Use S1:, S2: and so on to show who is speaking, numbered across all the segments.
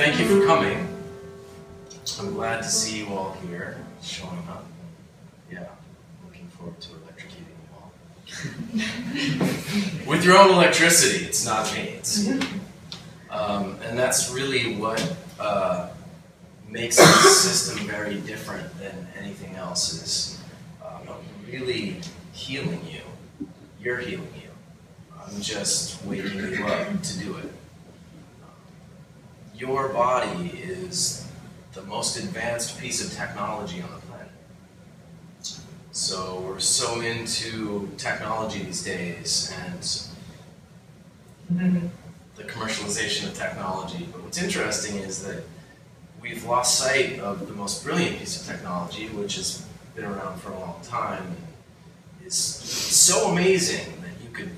S1: thank you for coming. I'm glad to see you all here, showing up. Yeah, looking forward to electrocuting you all. With your own electricity, it's not me. It's you. And that's really what makes this system very different than anything else is really healing you. You're healing you. I'm just waking you up to do it. Your body is the most advanced piece of technology on the planet. So we're so into technology these days and the commercialization of technology. But what's interesting is that we've lost sight of the most brilliant piece of technology, which has been around for a long time and is so amazing that you could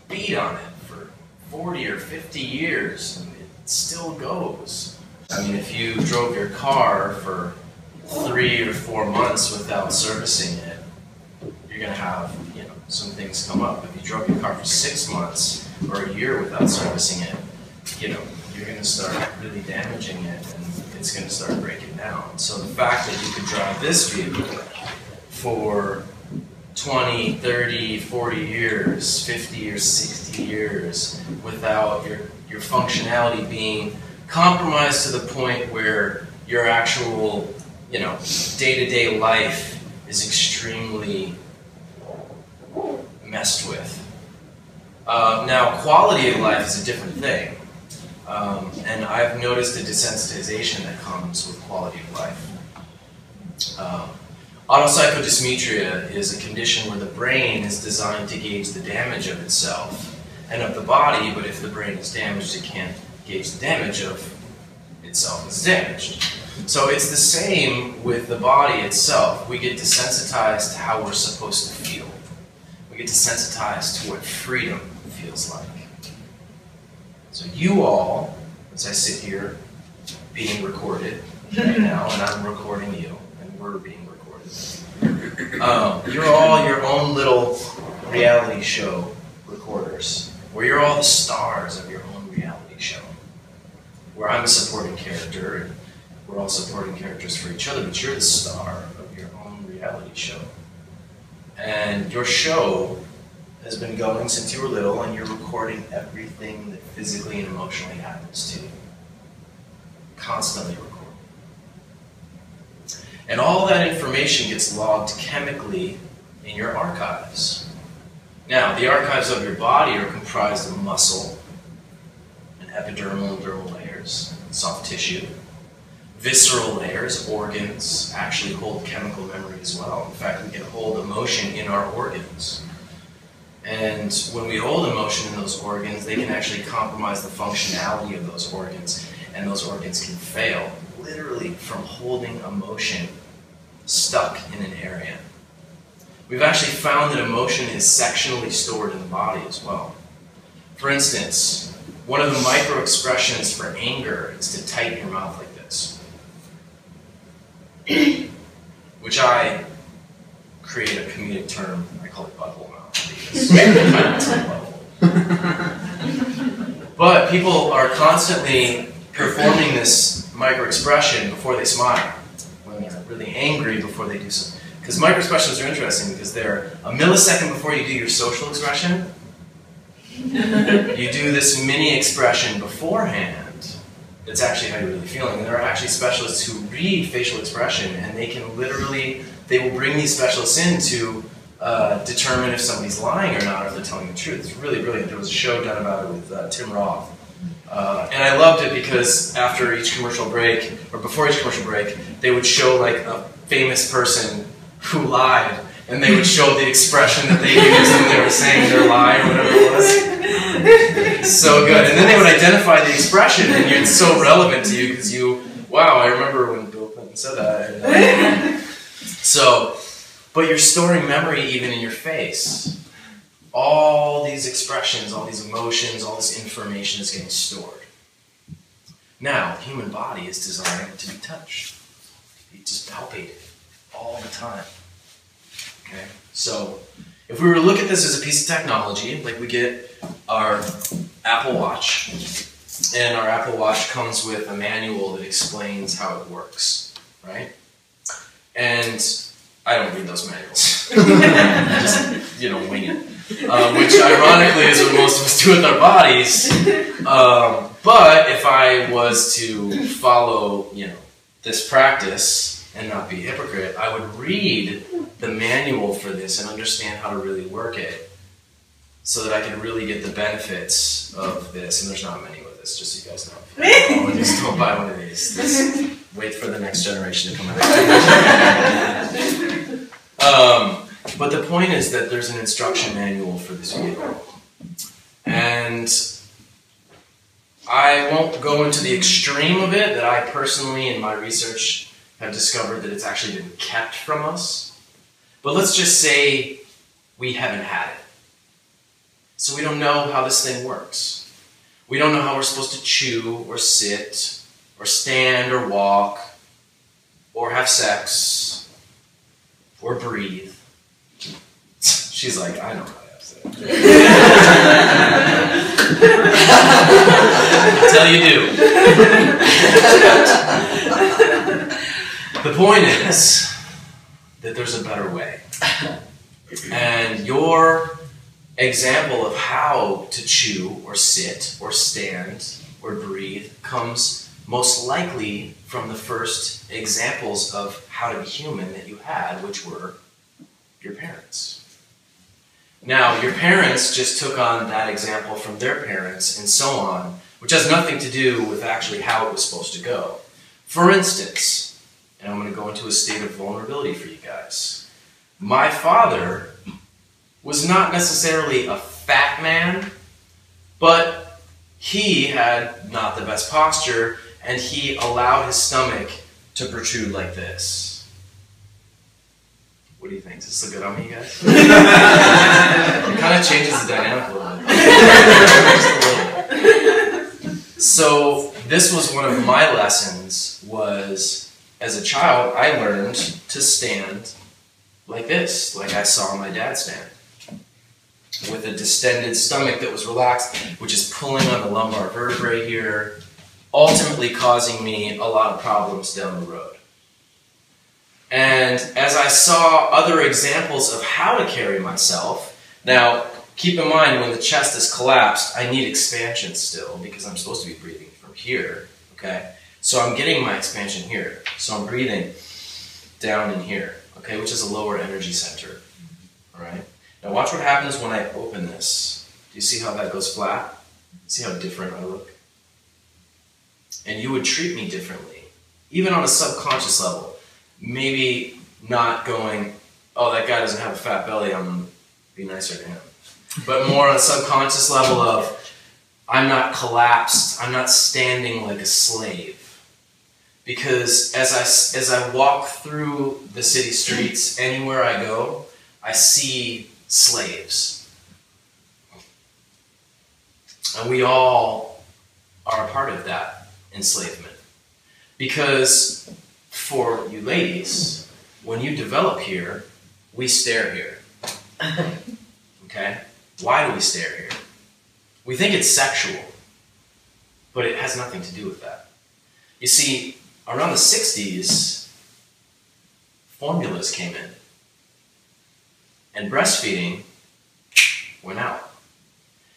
S1: beat on it for 40 or 50 years and it still goes. I mean, if you drove your car for 3 or 4 months without servicing it, you're going to have, some things come up. If you drove your car for 6 months or a year without servicing it, you're going to start really damaging it and it's going to start breaking down. So the fact that you could drive this vehicle for 20, 30, 40 years, 50 or 60 years without your functionality being compromised to the point where your actual, day-to-day life is extremely messed with. Now, quality of life is a different thing. And I've noticed a desensitization that comes with quality of life. Autopsychodysmetria is a condition where the brain is designed to gauge the damage of itself and of the body, but if the brain is damaged, it can't gauge the damage of itself as damaged. So it's the same with the body itself. We get desensitized to how we're supposed to feel. We get desensitized to what freedom feels like. So you all, as I sit here being recorded right now, and I'm recording you, and we're being recorded, you're all your own little reality show recorders, where you're all the stars of your own reality show, where I'm a supporting character, and we're all supporting characters for each other, but you're the star of your own reality show. And your show has been going since you were little, and you're recording everything that physically and emotionally happens to you. Constantly recording. And all that information gets logged chemically in your archives. Now, the archives of your body are comprised of muscle, and epidermal and dermal layers, soft tissue. Visceral layers, organs, actually hold chemical memory as well. In fact, we can hold emotion in our organs. And when we hold emotion in those organs, they can actually compromise the functionality of those organs, and those organs can fail, literally from holding emotion stuck in an area. We've actually found that emotion is sectionally stored in the body as well. For instance, one of the micro-expressions for anger is to tighten your mouth like this, which I create a comedic term. I call it butthole mouth. But people are constantly performing this micro-expression before they smile, when they're really angry before they do something. Because micro-expressions are interesting because they're a millisecond before you do your social expression. You do this mini expression beforehand. That's actually how you're really feeling. And there are actually specialists who read facial expression, and they can literally, they will bring these specialists in to determine if somebody's lying or not, or if they're telling the truth. It's really brilliant. There was a show done about it with Tim Roth. And I loved it because after each commercial break, or before each commercial break, they would show like a famous person who lied, and they would show the expression that they used when they were saying their lie or whatever it was. So good. And then they would identify the expression, and it's so relevant to you because wow, I remember when Bill Clinton said that. But you're storing memory even in your face. All these expressions, all these emotions, all this information is getting stored. Now, the human body is designed to be touched, to be just palpated all the time. Okay? So, if we were to look at this as a piece of technology, like we get our Apple Watch, And our Apple Watch comes with a manual that explains how it works, right? And I don't read those manuals. I just, wing it. Which ironically is what most of us do with our bodies. But if I was to follow, this practice and not be a hypocrite, I would read the manual for this and understand how to really work it so that I can really get the benefits of this. And there's not many with this, just so you guys know. Just don't buy one of these. Just wait for the next generation to come out. But the point is that there's an instruction manual for this vehicle. And I won't go into the extreme of it, that I personally, in my research, have discovered that it's actually been kept from us. But let's just say we haven't had it. So we don't know how this thing works. We don't know how we're supposed to chew, or sit, or stand, or walk, or have sex, or breathe. She's like, I know how to have sex. Until you do. The point is that there's a better way. And your example of how to chew, or sit, or stand, or breathe comes most likely from the first examples of how to be human that you had, which were your parents. Now, your parents just took on that example from their parents and so on, which has nothing to do with actually how it was supposed to go. For instance, and I'm going to go into a state of vulnerability for you guys. My father was not necessarily a fat man, but he had not the best posture, and he allowed his stomach to protrude like this. What do you think? Does this look good on me, you guys? It kind of changes the dynamic a little bit. Just a little bit. So this was one of my lessons, was as a child, I learned to stand like this, like I saw my dad stand, with a distended stomach that was relaxed, which is pulling on the lumbar vertebrae here, ultimately causing me a lot of problems down the road. And as I saw other examples of how to carry myself, now keep in mind when the chest is collapsed, I need expansion still because I'm supposed to be breathing from here, okay? So I'm getting my expansion here. So I'm breathing down in here, okay, which is a lower energy center, all right? Now watch what happens when I open this. Do you see how that goes flat? See how different I look? And you would treat me differently, even on a subconscious level. Maybe not going, oh, that guy doesn't have a fat belly, I'm going to be nicer to him. But more on a subconscious level of, I'm not collapsed, I'm not standing like a slave. Because as I walk through the city streets, anywhere I go, I see slaves. And we all are a part of that enslavement. Because for you ladies, when you develop here, we stare here. Okay? Why do we stare here? We think it's sexual, but it has nothing to do with that. You see, around the 60s, formulas came in, and breastfeeding went out.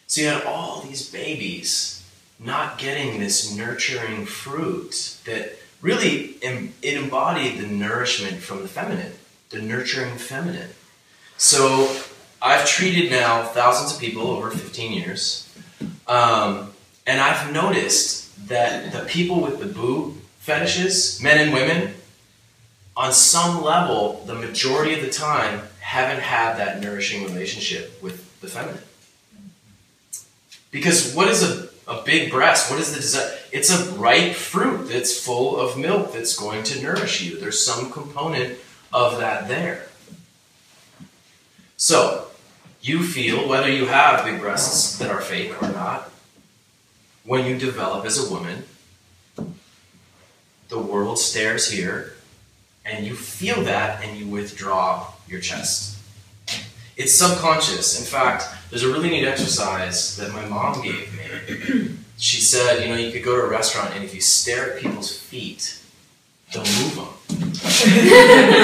S1: So you had all these babies not getting this nurturing fruit that really, it embodied the nourishment from the feminine, the nurturing feminine. So I've treated now thousands of people over 15 years, and I've noticed that the people with the boob fetishes, men and women, on some level, the majority of the time, haven't had that nourishing relationship with the feminine. Because what is a big breast? What is the desire? It's a ripe fruit that's full of milk that's going to nourish you. There's some component of that there. So, you feel, whether you have big breasts that are fake or not, when you develop as a woman, the world stares here, and you feel that, and you withdraw your chest. It's subconscious. In fact, there's a really neat exercise that my mom gave me. she said, you know, you could go to a restaurant and if you stare at people's feet, they'll move them.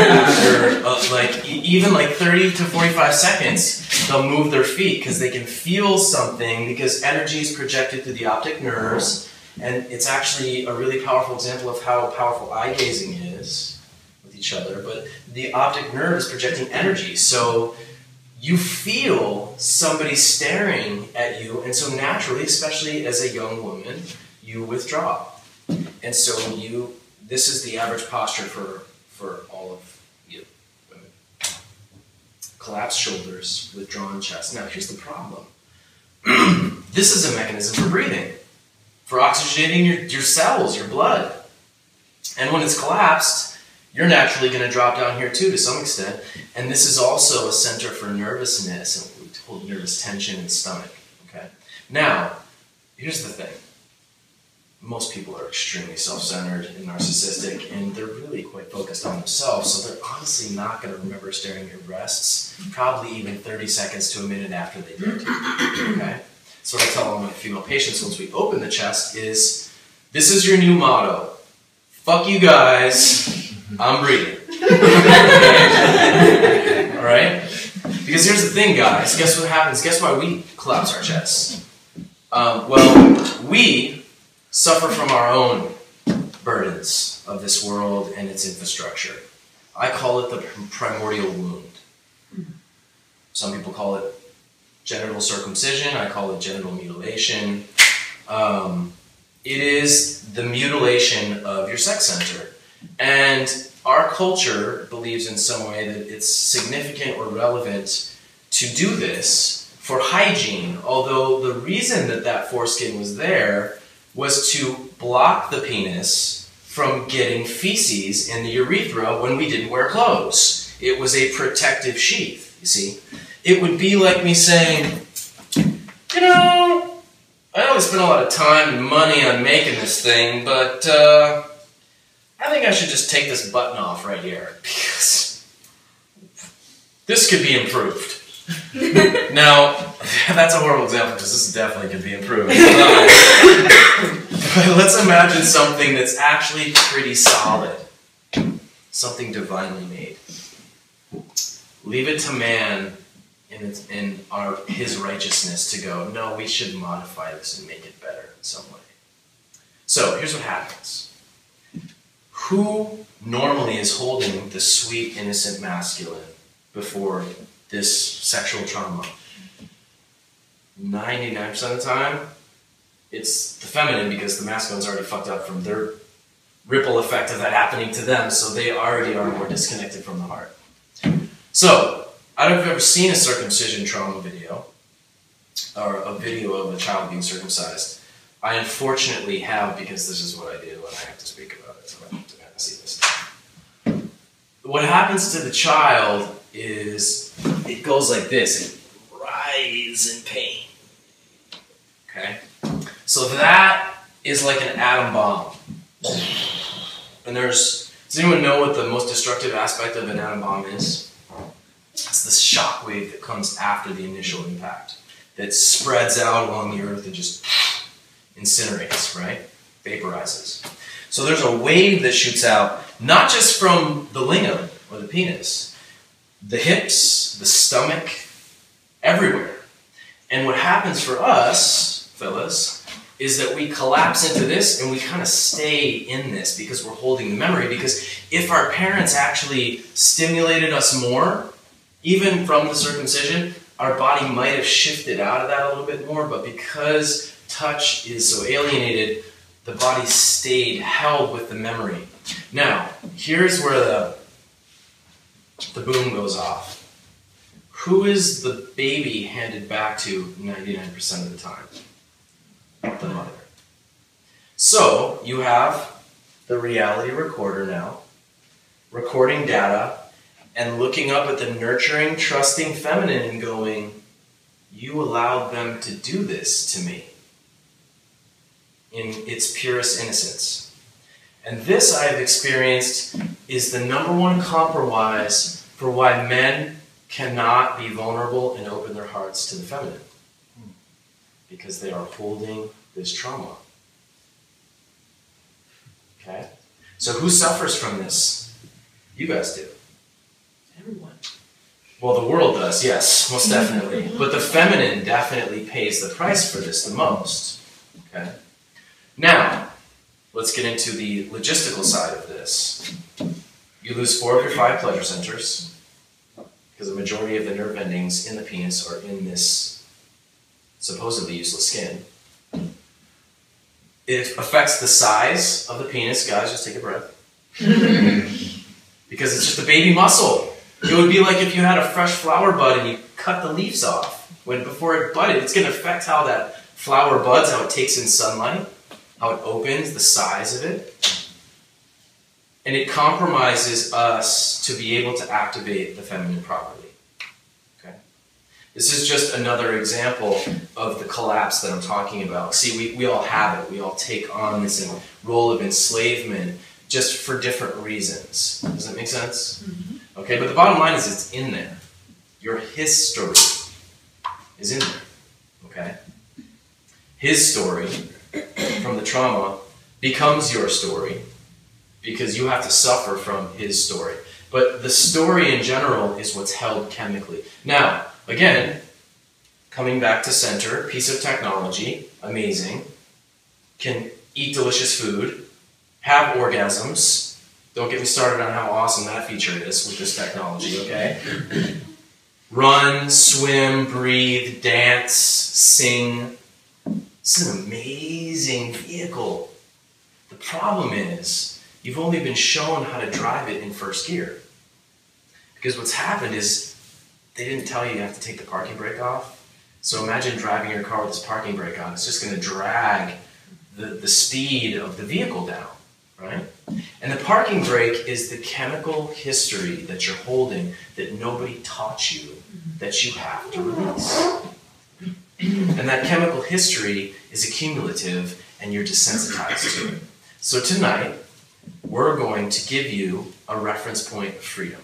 S1: After, even 30 to 45 seconds, they'll move their feet because they can feel something because energy is projected through the optic nerves, and it's actually a really powerful example of how powerful eye gazing is with each other, but the optic nerve is projecting energy. So you feel somebody staring at you, and so naturally, especially as a young woman, you withdraw. And so this is the average posture for all of you women. Collapsed shoulders, withdrawn chest. Now here's the problem. This is a mechanism for breathing, for oxygenating your cells, your blood. And when it's collapsed, you're naturally going to drop down here too, to some extent. And this is also a center for nervousness and we hold nervous tension in the stomach. Okay. Now, here's the thing. Most people are extremely self-centered and narcissistic, and they're really quite focused on themselves, so they're honestly not going to remember staring at your breasts, probably even 30 seconds to a minute after they did. Okay? So what I tell all my female patients once we open the chest is, this is your new motto. Fuck you guys. I'm breathing. Alright? Because here's the thing, guys. Guess what happens? Guess why we collapse our chests? Well, we suffer from our own burdens of this world and its infrastructure. I call it the primordial wound. Some people call it genital circumcision. I call it genital mutilation. It is the mutilation of your sex center. And our culture believes in some way that it's significant or relevant to do this for hygiene, although the reason that foreskin was there was to block the penis from getting feces in the urethra when we didn't wear clothes. It was a protective sheath, you see. It would be like me saying, you know, I know we spent a lot of time and money on making this thing, but I think I should just take this button off right here, because this could be improved. Now, that's a horrible example, because this definitely could be improved. But let's imagine something that's actually pretty solid. Something divinely made. Leave it to man in his righteousness to go, no, we should modify this and make it better in some way. So, here's what happens. Who normally is holding the sweet, innocent masculine before this sexual trauma? 99% of the time, it's the feminine, because the masculine's already fucked up from their ripple effect of that happening to them, so they already are more disconnected from the heart. So, I don't know if you've ever seen a circumcision trauma video, or a video of a child being circumcised. I unfortunately have, because this is what I do and I have to speak about it, so I have to see this. What happens to the child is, it goes like this, it writhes in pain. Okay? So that is like an atom bomb. And does anyone know what the most destructive aspect of an atom bomb is? It's the shock wave that comes after the initial impact, that spreads out along the earth and just incinerates, right? Vaporizes. So there's a wave that shoots out, not just from the lingam or the penis, the hips, the stomach, everywhere. And what happens for us, Phyllis, is that we collapse into this and we kind of stay in this because we're holding the memory. Because if our parents actually stimulated us more, even from the circumcision, our body might have shifted out of that a little bit more, but because touch is so alienated, the body stayed held with the memory. Now, here's where the boom goes off. Who is the baby handed back to 99% of the time? The mother. So, you have the reality recorder now, recording data, and looking up at the nurturing, trusting feminine and going, you allowed them to do this to me in its purest innocence. And this I have experienced is the #1 compromise for why men cannot be vulnerable and open their hearts to the feminine. Because they are holding this trauma. Okay? So who suffers from this? You guys do.
S2: Everyone.
S1: Well, the world does, yes, most definitely. But the feminine definitely pays the price for this the most. Okay? Now, let's get into the logistical side of this. You lose 4 of your 5 pleasure centers because the majority of the nerve endings in the penis are in this supposedly useless skin. It affects the size of the penis. Guys, just take a breath. Because it's just a baby muscle. It would be like if you had a fresh flower bud and you cut the leaves off. Before it budded, it's going to affect how that flower buds, how it takes in sunlight, how it opens, the size of it. And it compromises us to be able to activate the feminine properly. Okay? This is just another example of the collapse that I'm talking about. See, we all have it. We all take on this role of enslavement just for different reasons. Does that make sense? Mm-hmm. Okay, but the bottom line is it's in there. Your history is in there. Okay? His story from the trauma becomes your story because you have to suffer from his story. But the story in general is what's held chemically. Now, again, coming back to center, piece of technology, amazing, can eat delicious food, have orgasms. Don't get me started on how awesome that feature is with this technology, okay? Run, swim, breathe, dance, sing. This is an amazing vehicle. The problem is, you've only been shown how to drive it in first gear. Because what's happened is, they didn't tell you have to take the parking brake off. So imagine driving your car with this parking brake on. It's just going to drag the speed of the vehicle down, right? And the parking brake is the chemical history that you're holding that nobody taught you that you have to release. And that chemical history is accumulative and you're desensitized to it. So tonight, we're going to give you a reference point of freedom.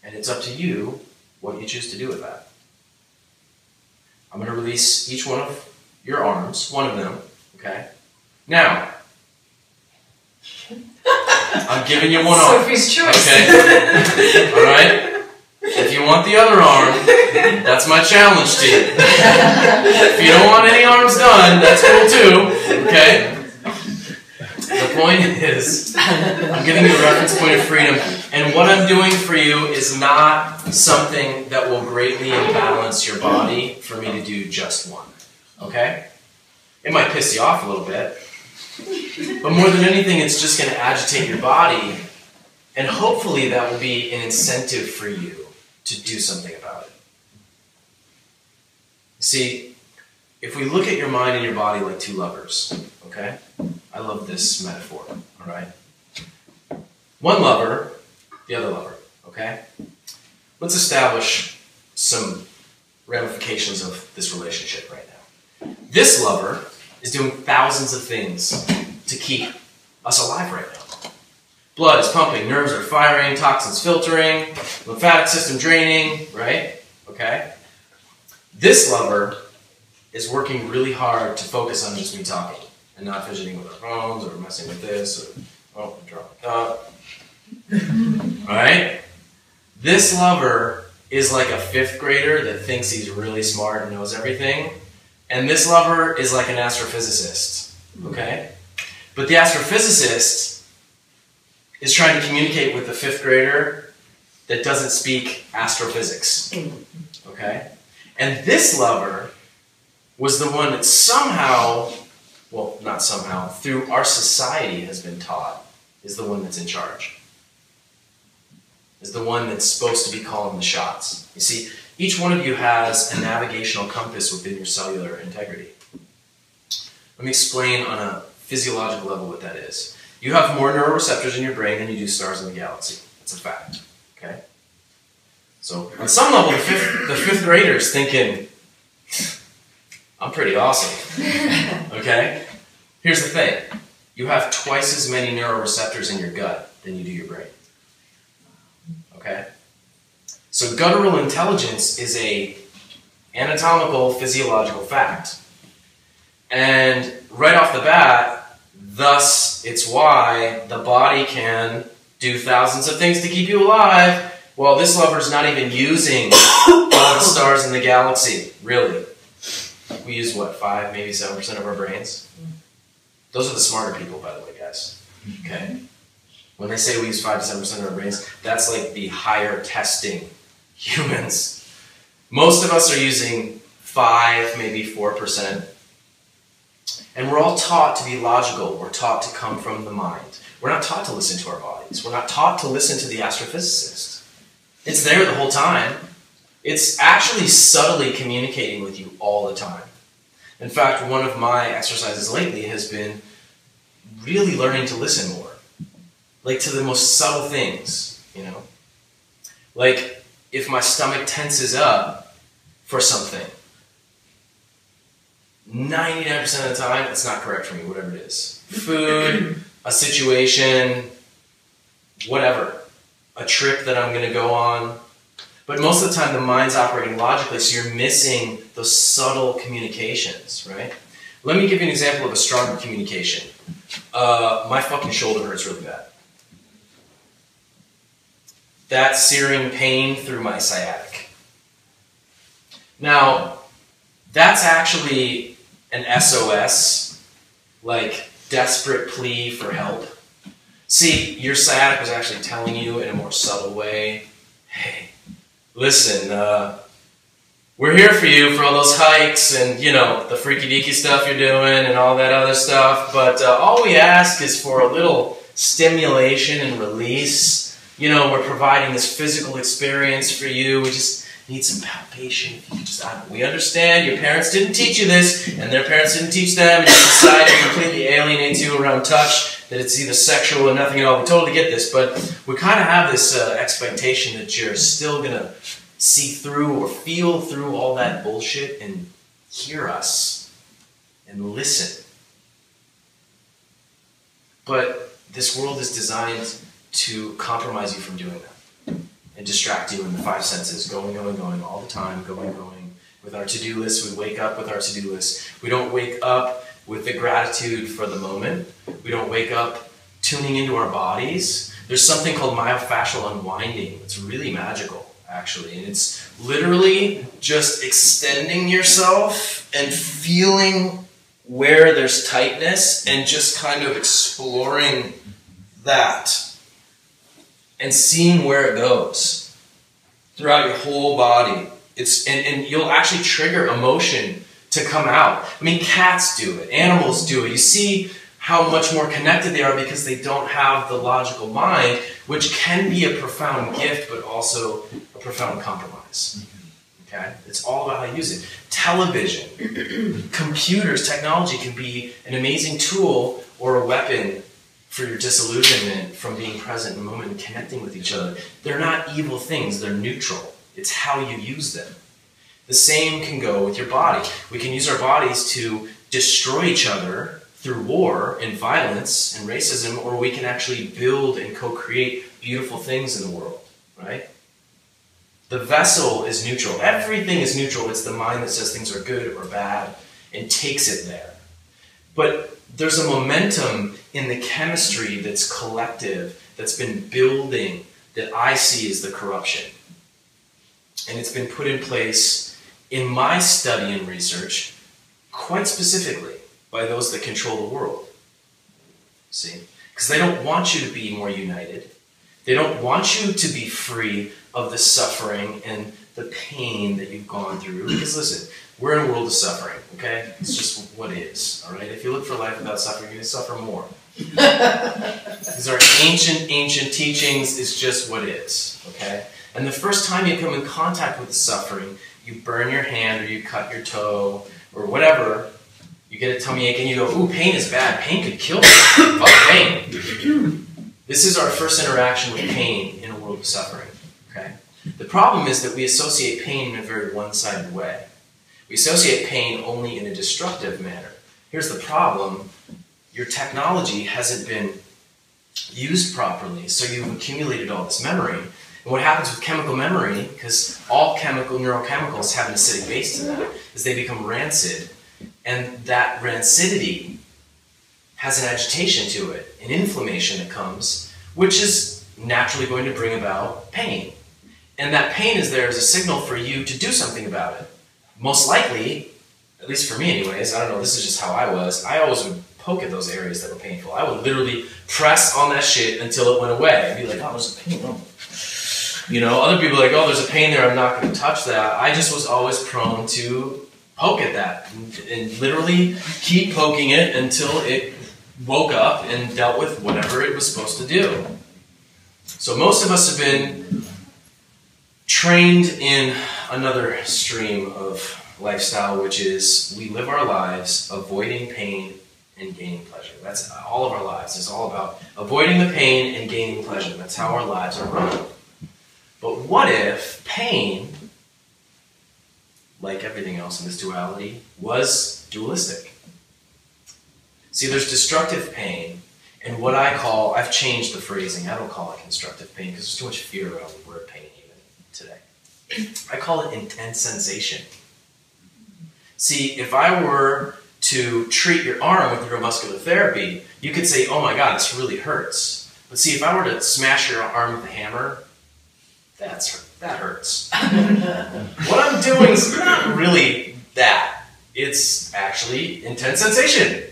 S1: And it's up to you what you choose to do with that. I'm going to release each one of your arms, one of them, okay? Now, I'm giving you one arm.
S2: Sophie's choice.
S1: Okay? Alright? If you want the other arm, that's my challenge to you. If you don't want any arms done, that's cool too. Okay? The point is, I'm giving you a reference point of freedom, and what I'm doing for you is not something that will greatly imbalance your body for me to do just one. Okay? It might piss you off a little bit, but more than anything, it's just going to agitate your body, and hopefully that will be an incentive for you to do something about it. See, if we look at your mind and your body like two lovers, okay? I love this metaphor, all right? One lover, the other lover, okay? Let's establish some ramifications of this relationship right now. This lover is doing thousands of things to keep us alive right now. Blood is pumping, nerves are firing, toxins filtering, lymphatic system draining, right? Okay? This lover is working really hard to focus on just me talking and not fidgeting with our phones or messing with this or, oh, drop my cup. Right? This lover is like a 5th grader that thinks he's really smart and knows everything. And this lover is like an astrophysicist. Okay? But the astrophysicist is trying to communicate with the 5th grader that doesn't speak astrophysics. Okay? And this lover was the one that somehow, well, not somehow, through our society has been taught, is the one that's in charge. Is the one that's supposed to be calling the shots. You see, each one of you has a navigational compass within your cellular integrity. Let me explain on a physiological level what that is. You have more neuroreceptors in your brain than you do stars in the galaxy. That's a fact. Okay? So, on some level, the fifth grader's thinking, I'm pretty awesome. Okay? Here's the thing. You have twice as many neuroreceptors in your gut than you do your brain. Okay? So guttural intelligence is a anatomical, physiological fact. And right off the bat, thus it's why the body can do thousands of things to keep you alive, while this lover's not even using all the stars in the galaxy, really. We use, what, 5, maybe 7% of our brains? Those are the smarter people, by the way, guys. Okay? When they say we use 5 to 7% of our brains, that's like the higher testing humans. Most of us are using 5, maybe 4%. And we're all taught to be logical. We're taught to come from the mind. We're not taught to listen to our bodies. We're not taught to listen to the astrophysicist. It's there the whole time. It's actually subtly communicating with you all the time. In fact, one of my exercises lately has been really learning to listen more. Like to the most subtle things, you know? Like if my stomach tenses up for something, 99% of the time, it's not correct for me, whatever it is. Food, a situation, whatever. A trip that I'm going to go on. But most of the time, the mind's operating logically, so you're missing those subtle communications, right? Let me give you an example of a stronger communication. My fucking shoulder hurts really bad. That searing pain through my sciatic. Now, that's actually an SOS, like desperate plea for help. See, your sciatic was actually telling you in a more subtle way, hey, listen, we're here for you for all those hikes and, you know, the freaky-deaky stuff you're doing and all that other stuff, but all we ask is for a little stimulation and release. You know, we're providing this physical experience for you. We just need some palpation. If you just, we understand your parents didn't teach you this, and their parents didn't teach them, and your society completely alienates you around touch, that it's either sexual or nothing at all. We totally get this, but we kind of have this expectation that you're still going to see through or feel through all that bullshit and hear us and listen. But this world is designed to compromise you from doing that and distract you in the 5 senses, going all the time, going. With our to-do list, we wake up with our to-do list. We don't wake up with the gratitude for the moment. We don't wake up tuning into our bodies. There's something called myofascial unwinding. It's really magical, actually. And it's literally just extending yourself and feeling where there's tightness and just kind of exploring that and seeing where it goes throughout your whole body. And you'll actually trigger emotion to come out. I mean, cats do it, animals do it. You see how much more connected they are because they don't have the logical mind, which can be a profound gift, but also a profound compromise. Okay? It's all about how you use it. Television, computers, technology can be an amazing tool or a weapon for your disillusionment from being present in the moment and connecting with each other. They're not evil things, they're neutral. It's how you use them. The same can go with your body. We can use our bodies to destroy each other through war and violence and racism, or we can actually build and co-create beautiful things in the world, right? The vessel is neutral. Everything is neutral. It's the mind that says things are good or bad and takes it there. But there's a momentum in the chemistry that's collective, that's been building, that I see as the corruption. And it's been put in place in my study and research, quite specifically, by those that control the world. See? Because they don't want you to be more united. They don't want you to be free of the suffering and the pain that you've gone through. Because listen, we're in a world of suffering, okay? It's just what is, all right? If you look for life without suffering, you're going to suffer more. These are ancient teachings. It's just what is, okay? And the first time you come in contact with the suffering, you burn your hand or you cut your toe or whatever, you get a tummy ache and you go, ooh, pain is bad. Pain could kill me. Fuck pain. This is our first interaction with pain in a world of suffering, okay? The problem is that we associate pain in a very one-sided way. We associate pain only in a destructive manner. Here's the problem. Your technology hasn't been used properly, so you've accumulated all this memory. And what happens with chemical memory, because all neurochemicals have an acidic base to them, is they become rancid. And that rancidity has an agitation to it, an inflammation that comes, which is naturally going to bring about pain. And that pain is there as a signal for you to do something about it. Most likely, at least for me anyways, I don't know, this is just how I was, I always would poke at those areas that were painful. I would literally press on that shit until it went away. I'd be like, oh, there's a pain. Oh. You know, other people are like, oh, there's a pain there, I'm not going to touch that. I just was always prone to poke at that and literally keep poking it until it woke up and dealt with whatever it was supposed to do. So most of us have been trained in another stream of lifestyle, which is we live our lives avoiding pain and gaining pleasure. That's all of our lives. It's all about avoiding the pain and gaining pleasure. That's how our lives are run. But what if pain, like everything else in this duality, was dualistic? See, there's destructive pain, and what I call, I've changed the phrasing, I don't call it constructive pain because there's too much fear around the word pain even today. I call it intense sensation. See, if I were to treat your arm with neuromuscular therapy, you could say, oh my God, this really hurts. But see, if I were to smash your arm with a hammer, that hurts. What I'm doing is not really that. It's actually intense sensation.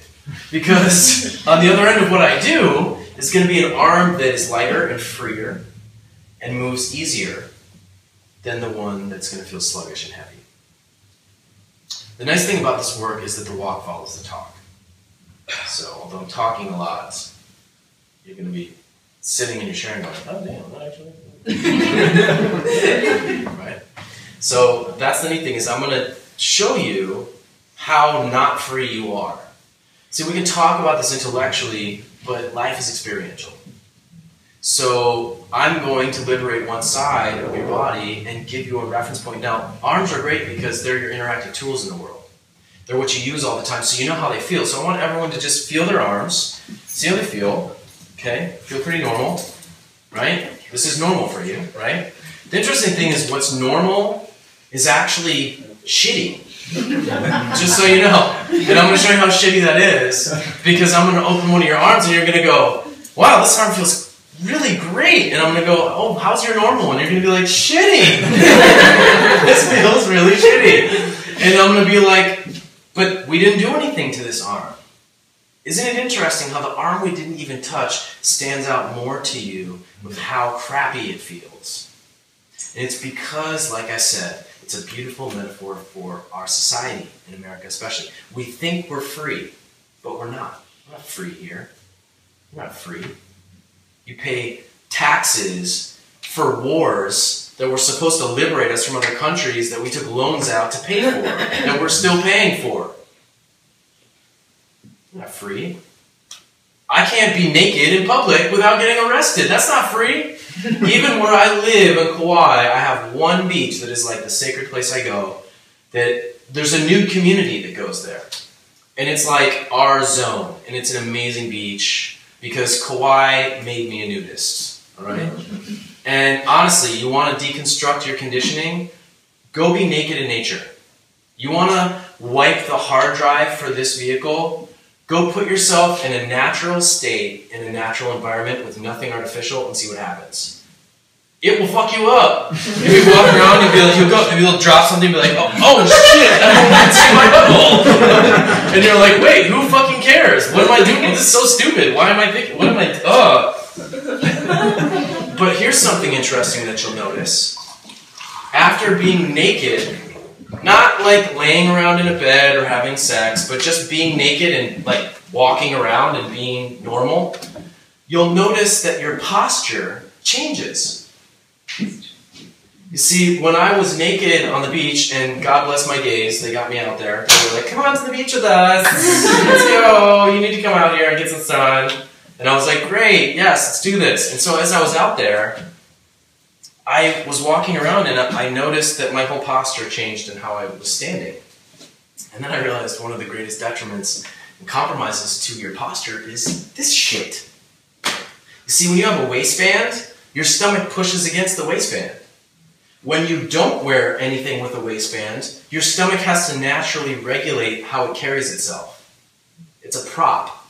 S1: Because on the other end of what I do is going to be an arm that is lighter and freer and moves easier than the one that's going to feel sluggish and heavy. The nice thing about this work is that the walk follows the talk. So although I'm talking a lot, you're going to be sitting in your chair and going, oh damn, not actually. Right? So that's the neat thing, is I'm going to show you how not free you are. See, we can talk about this intellectually, but life is experiential. So I'm going to liberate one side of your body and give you a reference point. Now, arms are great because they're your interactive tools in the world. They're what you use all the time, so you know how they feel. So I want everyone to just feel their arms, see how they feel, okay? Feel pretty normal, right? This is normal for you, right? The interesting thing is what's normal is actually shitty. Just so you know. And I'm going to show you how shitty that is, because I'm going to open one of your arms and you're going to go, wow, this arm feels really great. And I'm going to go, oh, how's your normal one? And you're going to be like, shitty. This feels really shitty. And I'm going to be like, but we didn't do anything to this arm. Isn't it interesting how the arm we didn't even touch stands out more to you with how crappy it feels? And it's because, like I said, it's a beautiful metaphor for our society, in America especially. We think we're free, but we're not. We're not free here. We're not free. You pay taxes for wars that were supposed to liberate us from other countries that we took loans out to pay for, that we're still paying for. We're not free. I can't be naked in public without getting arrested. That's not free. Even where I live in Kauai, I have one beach that is like the sacred place I go, that there's a nude community that goes there. And it's like our zone. And it's an amazing beach because Kauai made me a nudist. Alright? And honestly, you want to deconstruct your conditioning? Go be naked in nature. You want to wipe the hard drive for this vehicle? Go put yourself in a natural state, in a natural environment with nothing artificial, and see what happens. It will fuck you up. If you walk around and you'll drop something and be like, oh shit, I see my butthole. And you're like, wait, who fucking cares? What am I doing? This is so stupid. Why am I thinking, what am I, But here's something interesting that you'll notice. After being naked, not like laying around in a bed or having sex, but just being naked and like walking around and being normal, you'll notice that your posture changes. You see, when I was naked on the beach, and God bless my gays, they got me out there. They were like, come on to the beach with us. Let's go. You need to come out here and get some sun. And I was like, great, yes, let's do this. And so as I was out there, I was walking around and I noticed that my whole posture changed in how I was standing. And then I realized one of the greatest detriments and compromises to your posture is this shit. You see, when you have a waistband, your stomach pushes against the waistband. When you don't wear anything with a waistband, your stomach has to naturally regulate how it carries itself. It's a prop.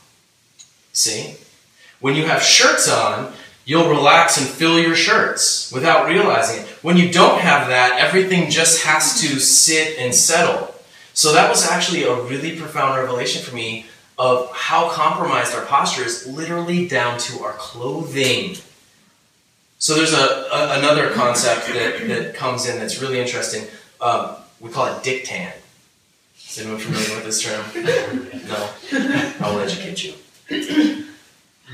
S1: See? When you have shirts on, you'll relax and fill your shirts without realizing it. When you don't have that, everything just has to sit and settle. So that was actually a really profound revelation for me of how compromised our posture is, literally down to our clothing. So there's another concept that comes in that's really interesting. We call it dick tan. Is anyone familiar with this term? No? I will educate you.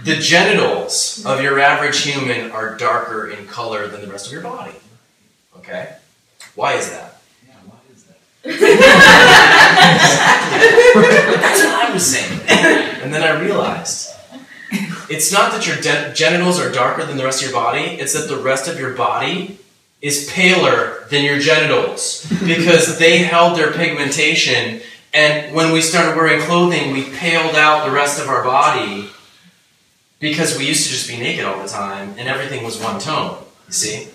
S1: The genitals of your average human are darker in color than the rest of your body. Okay? Why is that?
S2: Yeah, why is that?
S1: Exactly. That's what I was saying. And then I realized, it's not that your genitals are darker than the rest of your body, it's that the rest of your body is paler than your genitals because they held their pigmentation, and when we started wearing clothing, we paled out the rest of our body because we used to just be naked all the time and everything was one tone, you see?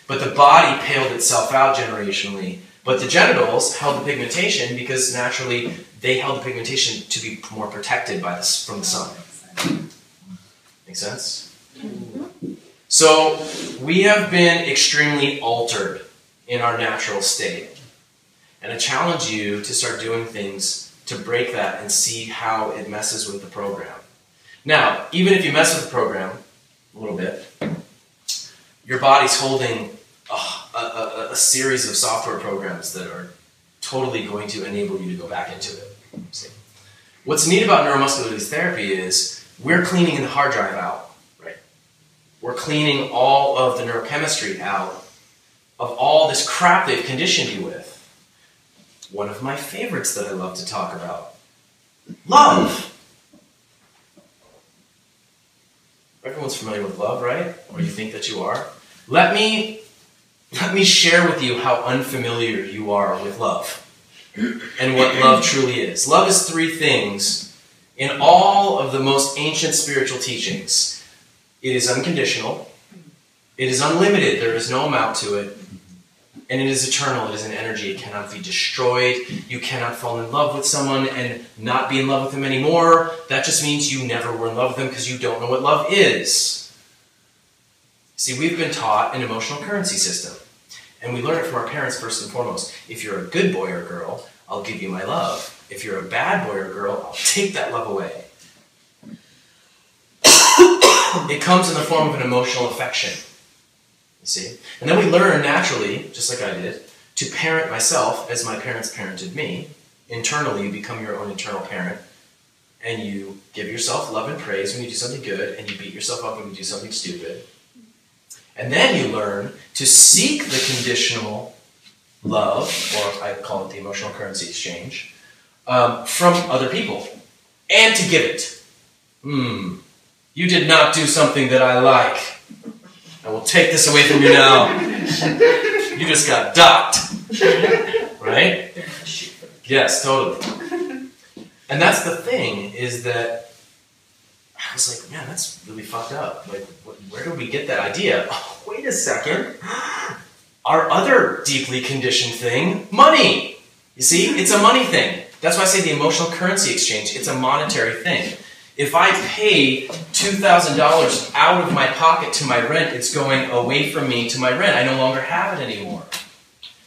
S1: But the body paled itself out generationally, but the genitals held the pigmentation because naturally they held the pigmentation to be more protected from the sun. Make sense? So we have been extremely altered in our natural state. And I challenge you to start doing things to break that and see how it messes with the program. Now, even if you mess with the program a little bit, your body's holding a series of software programs that are totally going to enable you to go back into it. See? What's neat about neuromuscular release therapy is we're cleaning the hard drive out, right? We're cleaning all of the neurochemistry out of all this crap they've conditioned you with. One of my favorites that I love to talk about, love. Everyone's familiar with love, right? Or you think that you are. Let me share with you how unfamiliar you are with love and what love truly is. Love is three things in all of the most ancient spiritual teachings. It is unconditional, it is unlimited, there is no amount to it, and it is eternal, it is an energy, it cannot be destroyed. You cannot fall in love with someone and not be in love with them anymore. That just means you never were in love with them because you don't know what love is. See, we've been taught an emotional currency system. And we learn it from our parents first and foremost. If you're a good boy or girl, I'll give you my love. If you're a bad boy or girl, I'll take that love away. It comes in the form of an emotional affection. You see? And then we learn naturally, just like I did, to parent myself as my parents parented me. Internally, you become your own internal parent. And you give yourself love and praise when you do something good, and you beat yourself up when you do something stupid. And then you learn to seek the conditional love, or I call it the emotional currency exchange, from other people, and to give it. You did not do something that I like. I will take this away from you now. You just got docked. Right? Yes, totally. And that's the thing, is that I was like, man, that's really fucked up. Like, where did we get that idea? Oh, wait a second. Our other deeply conditioned thing, money. You see, it's a money thing. That's why I say the emotional currency exchange. It's a monetary thing. If I pay $2,000 out of my pocket to my rent, it's going away from me to my rent. I no longer have it anymore.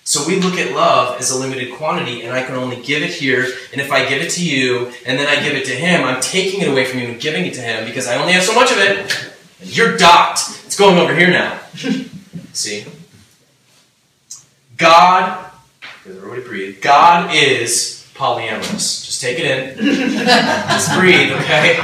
S1: So we look at love as a limited quantity, and I can only give it here, and if I give it to you, and then I give it to him, I'm taking it away from you and giving it to him because I only have so much of it, and you're docked. It's going over here now. See? God, because everybody breathe, God is polyamorous. Just take it in. Just breathe, okay?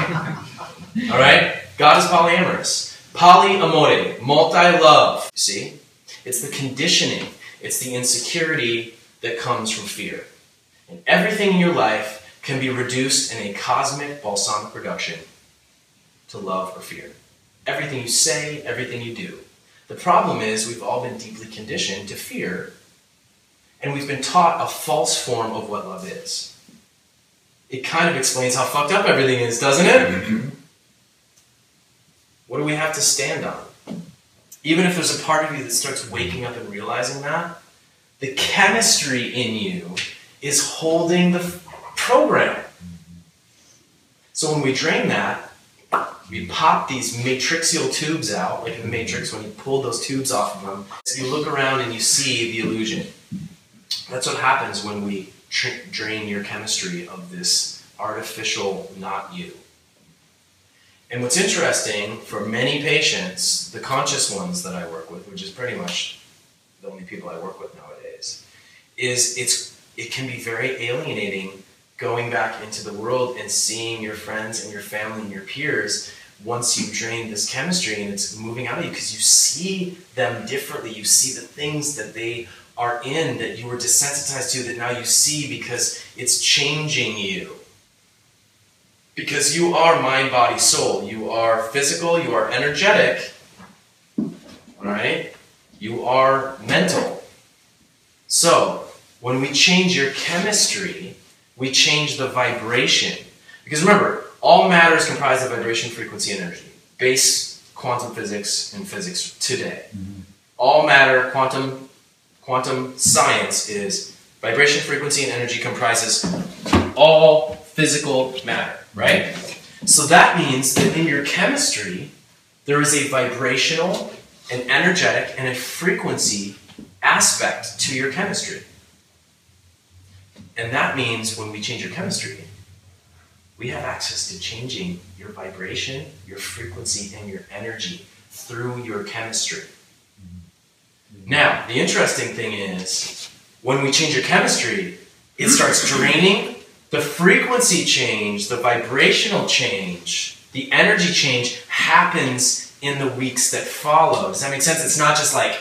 S1: All right? God is polyamorous. Polyamore, multi-love. See? It's the conditioning. It's the insecurity that comes from fear. And everything in your life can be reduced in a cosmic balsamic reduction to love or fear. Everything you say, everything you do. The problem is we've all been deeply conditioned to fear, and we've been taught a false form of what love is. It kind of explains how fucked up everything is, doesn't it? What do we have to stand on? even if there's a part of you that starts waking up and realizing that, the chemistry in you is holding the program. So when we drain that, we pop these matrixial tubes out, like in the Matrix, when you pull those tubes off of them, so you look around and you see the illusion. That's what happens when we drain your chemistry of this artificial not you. And what's interesting, for many patients, the conscious ones that I work with, which is pretty much the only people I work with nowadays, is it can be very alienating going back into the world and seeing your friends and your family and your peers once you've drained this chemistry and it's moving out of you, because you see them differently. You see the things that they are in that you were desensitized to that now you see because it's changing you. Because you are mind, body, soul. You are physical, you are energetic, right? You are mental. So, when we change your chemistry, we change the vibration. Because remember, all matter is comprised of vibration, frequency, and energy. Base quantum physics and physics today. Mm-hmm. All matter, quantum science is vibration, frequency, and energy comprises all physical matter, right? So that means that in your chemistry, there is a vibrational, an energetic, and a frequency aspect to your chemistry. And that means when we change your chemistry, we have access to changing your vibration, your frequency, and your energy through your chemistry. Now, the interesting thing is, when we change your chemistry, it starts draining. The frequency change, the vibrational change, the energy change happens in the weeks that follow. Does that make sense? It's not just like,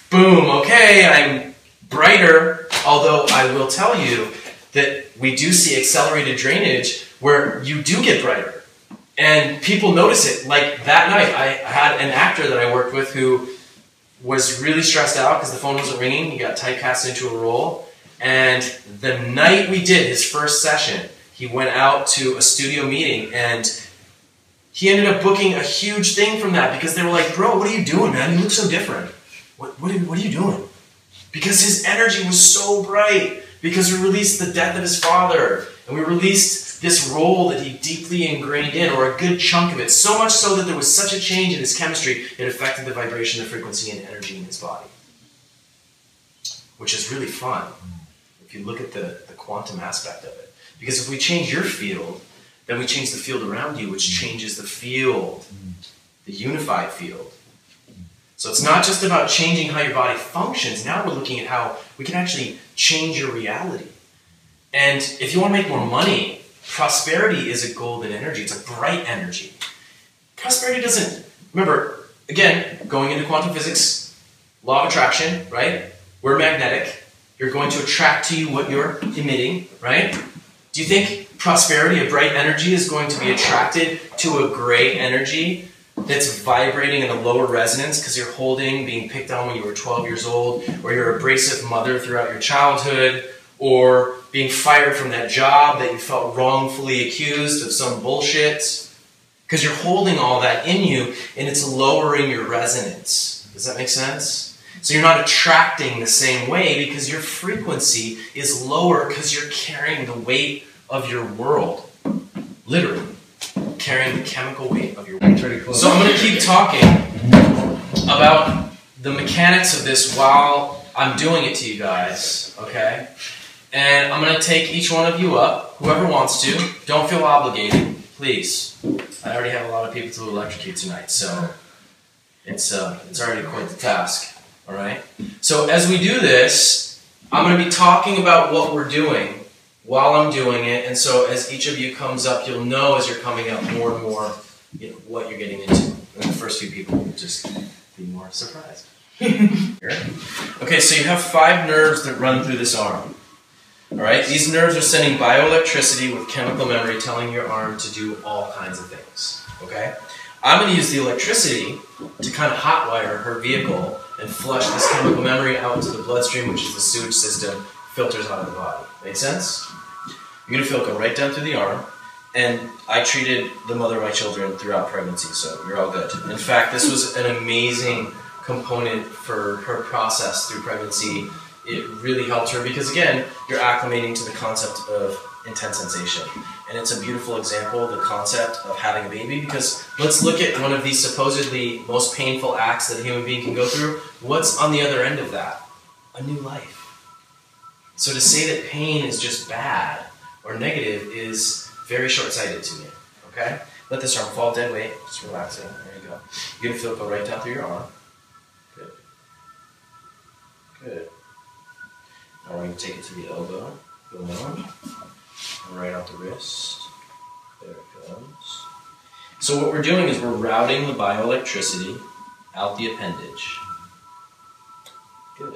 S1: boom, okay, I'm brighter. Although I will tell you that we do see accelerated drainage where you do get brighter. And people notice it. Like that night, I had an actor that I worked with who was really stressed out because the phone wasn't ringing. He got typecast into a role. And the night we did his first session, he went out to a studio meeting and he ended up booking a huge thing from that because they were like, bro, what are you doing, man? You look so different. What are you doing? Because his energy was so bright. Because we released the death of his father. And we released this role that he deeply ingrained in, or a good chunk of it. So much so that there was such a change in his chemistry, it affected the vibration, the frequency, and energy in his body. Which is really fun. If you look at the quantum aspect of it. Because if we change your field, then we change the field around you, which changes the field, the unified field. So it's not just about changing how your body functions. Now we're looking at how we can actually change your reality. And if you want to make more money, prosperity is a golden energy. It's a bright energy. Prosperity doesn't... Remember, again, going into quantum physics, law of attraction, right? We're magnetic. You're going to attract to you what you're emitting, right? Do you think prosperity, a bright energy, is going to be attracted to a gray energy that's vibrating in a lower resonance because you're holding, being picked on when you were 12 years old, or you're an abrasive mother throughout your childhood, or being fired from that job that you felt wrongfully accused of some bullshit? Because you're holding all that in you and it's lowering your resonance. Does that make sense? So you're not attracting the same way because your frequency is lower because you're carrying the weight of your world. Literally. Carrying the chemical weight of your world. So I'm going to keep talking about the mechanics of this while I'm doing it to you guys, okay? And I'm going to take each one of you up, whoever wants to. Don't feel obligated, please. I already have a lot of people to electrocute tonight, so it's already quite the task. All right? So as we do this, I'm going to be talking about what we're doing while I'm doing it. And so as each of you comes up, you'll know as you're coming up more and more what you're getting into. And the first few people will just be more surprised. Okay, so you have 5 nerves that run through this arm. All right? These nerves are sending bioelectricity with chemical memory telling your arm to do all kinds of things. Okay? I'm going to use the electricity to kind of hotwire her vehicle and flush this chemical memory out into the bloodstream, which is the sewage system, filters out of the body. Make sense? You're going to feel it go right down through the arm. And I treated the mother of my children throughout pregnancy, so you're all good. In fact, this was an amazing component for her process through pregnancy. It really helped her because, again, you're acclimating to the concept of intense sensation. And it's a beautiful example, the concept of having a baby, because let's look at one of these supposedly most painful acts that a human being can go through. What's on the other end of that? A new life. So to say that pain is just bad or negative is very short-sighted to me, okay? Let this arm fall dead weight, just relaxing, there you go. You're gonna feel it go right down through your arm. Good. Good. Now we're gonna take it to the elbow, boom, and right out the wrist. There it goes. So what we're doing is we're routing the bioelectricity out the appendage. Good.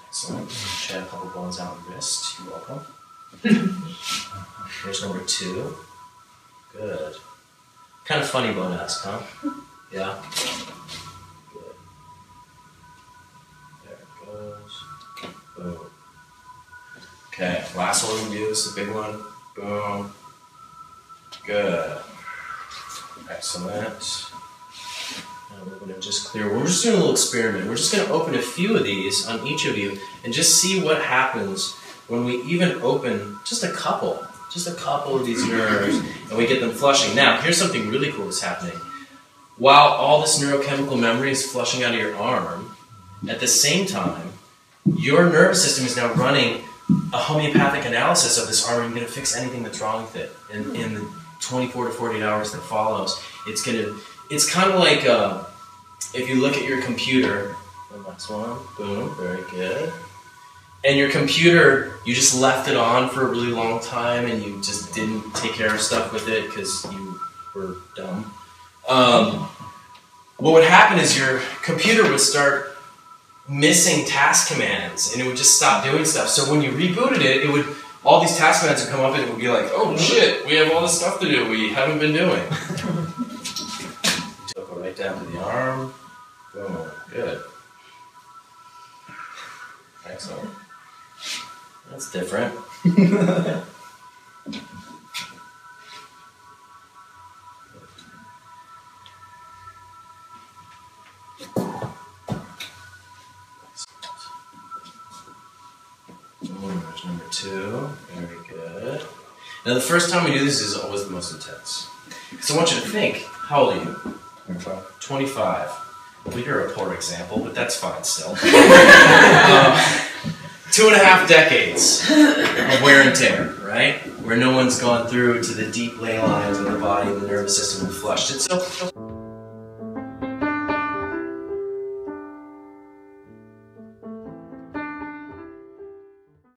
S1: Excellent. Shed a couple bones out in the wrist. You're welcome. Here's number 2. Good. Kind of funny bone-esque, huh? Yeah? Good. There it goes. Boom. Okay, last one we can do is the big one. Boom. Good. Excellent. Now we're going to just clear. We're just doing a little experiment. We're just going to open a few of these on each of you and just see what happens when we even open just a couple of these nerves and we get them flushing. Now, here's something really cool that's happening. While all this neurochemical memory is flushing out of your arm, at the same time, your nervous system is now running a homeopathic analysis of this arm and going to fix anything that's wrong with it in the 24 to 48 hours that follows. It's kind of like if you look at your computer, the next one, boom, very good. And your computer, you just left it on for a really long time and you just didn't take care of stuff with it because you were dumb. What would happen is your computer would start missing task commands and it would just stop doing stuff. So when you rebooted it, all these task commands would come up and it would be like, oh shit, we have all this stuff to do we haven't been doing. Go right down to the arm. Boom. Good. Excellent. That's different. There's number 2. Very good. Now the first time we do this is always the most intense. So I want you to think, how old are you? 25. Well, you're a poor example, but that's fine still. 2.5 decades of wear and tear, right? Where no one's gone through to the deep ley lines of the body and the nervous system and flushed it. So